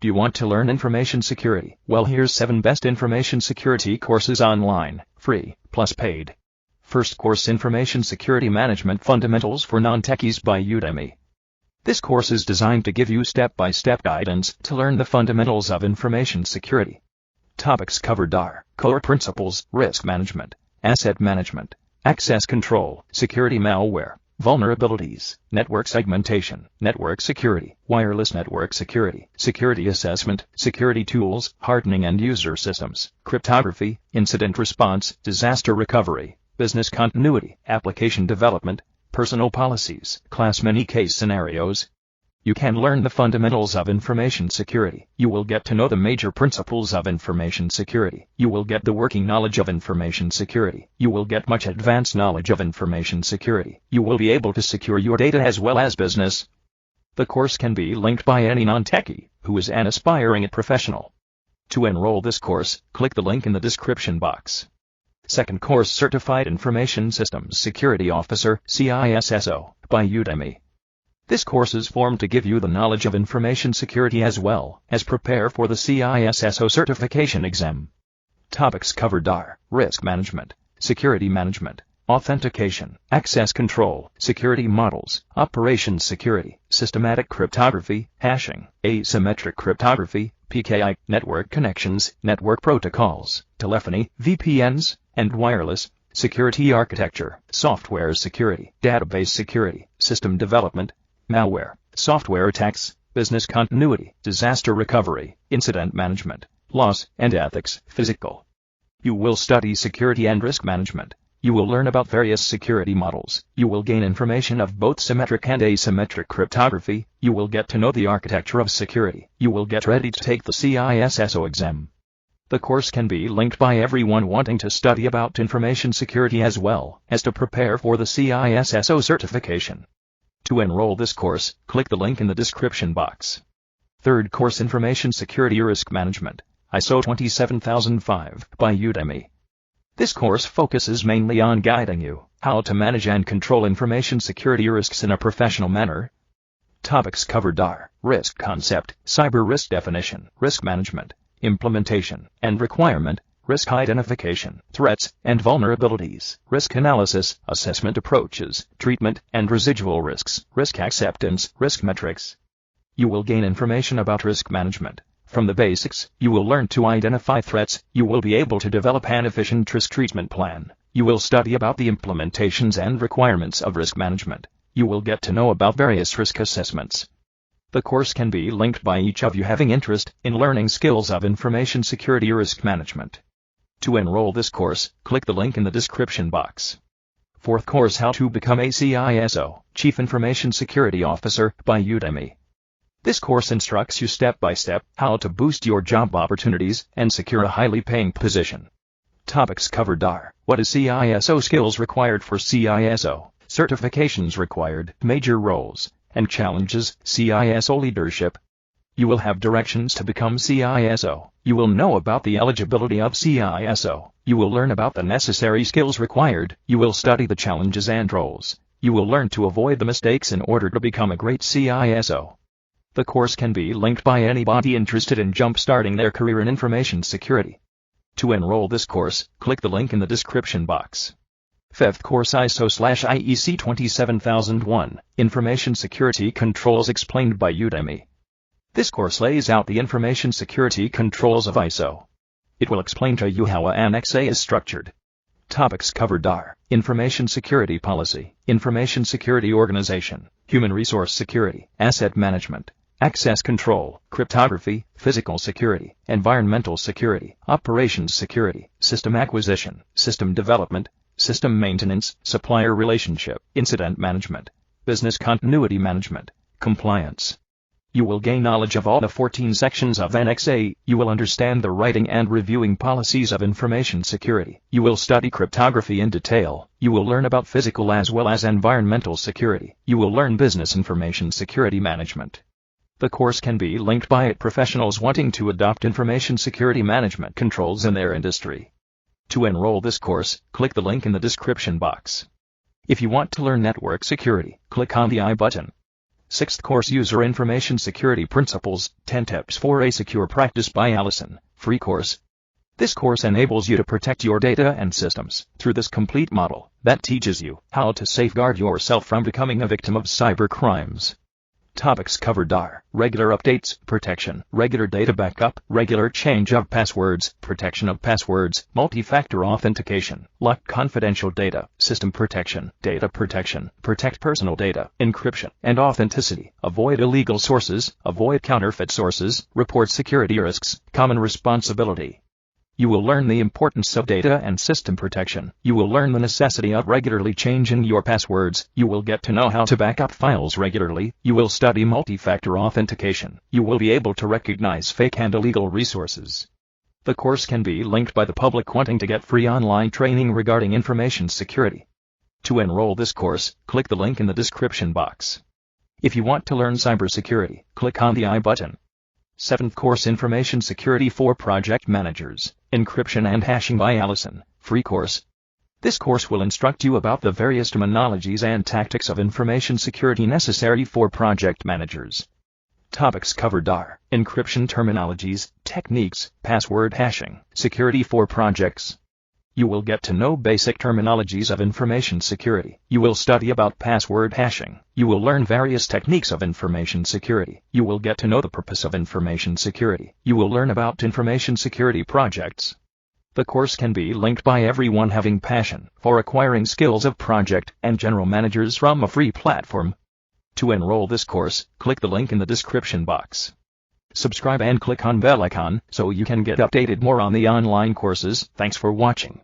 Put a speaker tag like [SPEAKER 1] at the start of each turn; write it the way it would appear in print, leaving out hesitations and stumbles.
[SPEAKER 1] You want to learn information security? Well, here's 7 best information security courses online, free, plus paid. First course, Information Security Management Fundamentals for Non-Techies by Udemy. This course is designed to give you step-by-step guidance to learn the fundamentals of information security. Topics covered are core principles, risk management, asset management, access control, security, malware, vulnerabilities, network segmentation, network security, wireless network security, security assessment, security tools, hardening and user systems, cryptography, incident response, disaster recovery, business continuity, application development, personal policies, class many case scenarios. You can learn the fundamentals of information security. You will get to know the major principles of information security. You will get the working knowledge of information security. You will get much advanced knowledge of information security. You will be able to secure your data as well as business. The course can be linked by any non-techie who is an aspiring professional. To enroll this course, click the link in the description box. Second course, Certified Information Systems Security Officer, CISSO, by Udemy. This course is formed to give you the knowledge of information security as well as prepare for the CISSO certification exam. Topics covered are risk management, security management, authentication, access control, security models, operations security, systematic cryptography, hashing, asymmetric cryptography, PKI, network connections, network protocols, telephony, VPNs, and wireless, security architecture, software security, database security, system development, malware, software attacks, business continuity, disaster recovery, incident management, loss and ethics, physical. You will study security and risk management. You will learn about various security models. You will gain information of both symmetric and asymmetric cryptography. You will get to know the architecture of security. You will get ready to take the CISSO exam. The course can be linked by everyone wanting to study about information security as well as to prepare for the CISSO certification. To enroll this course, click the link in the description box. Third course, Information Security Risk Management, ISO 27005, by Udemy. This course focuses mainly on guiding you how to manage and control information security risks in a professional manner. Topics covered are risk concept, cyber risk definition, risk management, implementation and requirement, risk identification, threats and vulnerabilities, risk analysis, assessment approaches, treatment and residual risks, risk acceptance, risk metrics. You will gain information about risk management. From the basics, you will learn to identify threats. You will be able to develop an efficient risk treatment plan. You will study about the implementations and requirements of risk management. You will get to know about various risk assessments. The course can be linked by each of you having interest in learning skills of information security risk management. To enroll this course, click the link in the description box. Fourth course, How to Become a CISO, Chief Information Security Officer, by Udemy. This course instructs you step by step how to boost your job opportunities and secure a highly paying position. Topics covered are what is CISO, skills required for CISO, certifications required, major roles and challenges, CISO leadership. You will have directions to become CISO. You will know about the eligibility of CISO. You will learn about the necessary skills required. You will study the challenges and roles. You will learn to avoid the mistakes in order to become a great CISO. The course can be linked by anybody interested in jump-starting their career in information security. To enroll this course, click the link in the description box. Fifth course, ISO/IEC 27001, Information Security Controls explained by Udemy. This course lays out the information security controls of ISO. It will explain to you how Annex A is structured. Topics covered are information security policy, information security organization, human resource security, asset management, access control, cryptography, physical security, environmental security, operations security, system acquisition, system development, system maintenance, supplier relationship, incident management, business continuity management, compliance. You will gain knowledge of all the 14 sections of Annex A. You will understand the writing and reviewing policies of information security. You will study cryptography in detail. You will learn about physical as well as environmental security. You will learn business information security management. The course can be linked by professionals wanting to adopt information security management controls in their industry. To enroll this course, click the link in the description box. If you want to learn network security, click on the I button. 6th course, User Information Security Principles, 10 Tips for a Secure Practice by Alison, free course. This course enables you to protect your data and systems through this complete model that teaches you how to safeguard yourself from becoming a victim of cyber crimes. Topics covered are regular updates, protection, regular data backup, regular change of passwords, protection of passwords, multi-factor authentication, lock confidential data, system protection, data protection, protect personal data, encryption, and authenticity, avoid illegal sources, avoid counterfeit sources, report security risks, common responsibility. You will learn the importance of data and system protection. You will learn the necessity of regularly changing your passwords. You will get to know how to back up files regularly. You will study multi-factor authentication. You will be able to recognize fake and illegal resources. The course can be linked by the public wanting to get free online training regarding information security. To enroll this course, click the link in the description box. If you want to learn cybersecurity, click on the I button. 7th course, Information Security for Project Managers, Encryption and Hashing by Alison, free course. This course will instruct you about the various terminologies and tactics of information security necessary for project managers. Topics covered are encryption terminologies, techniques, password hashing, security for projects. You will get to know basic terminologies of information security. You will study about password hashing. You will learn various techniques of information security. You will get to know the purpose of information security. You will learn about information security projects. The course can be linked by everyone having passion for acquiring skills of project and general managers from a free platform. To enroll this course, click the link in the description box. Subscribe and click on bell icon so you can get updated more on the online courses. Thanks for watching.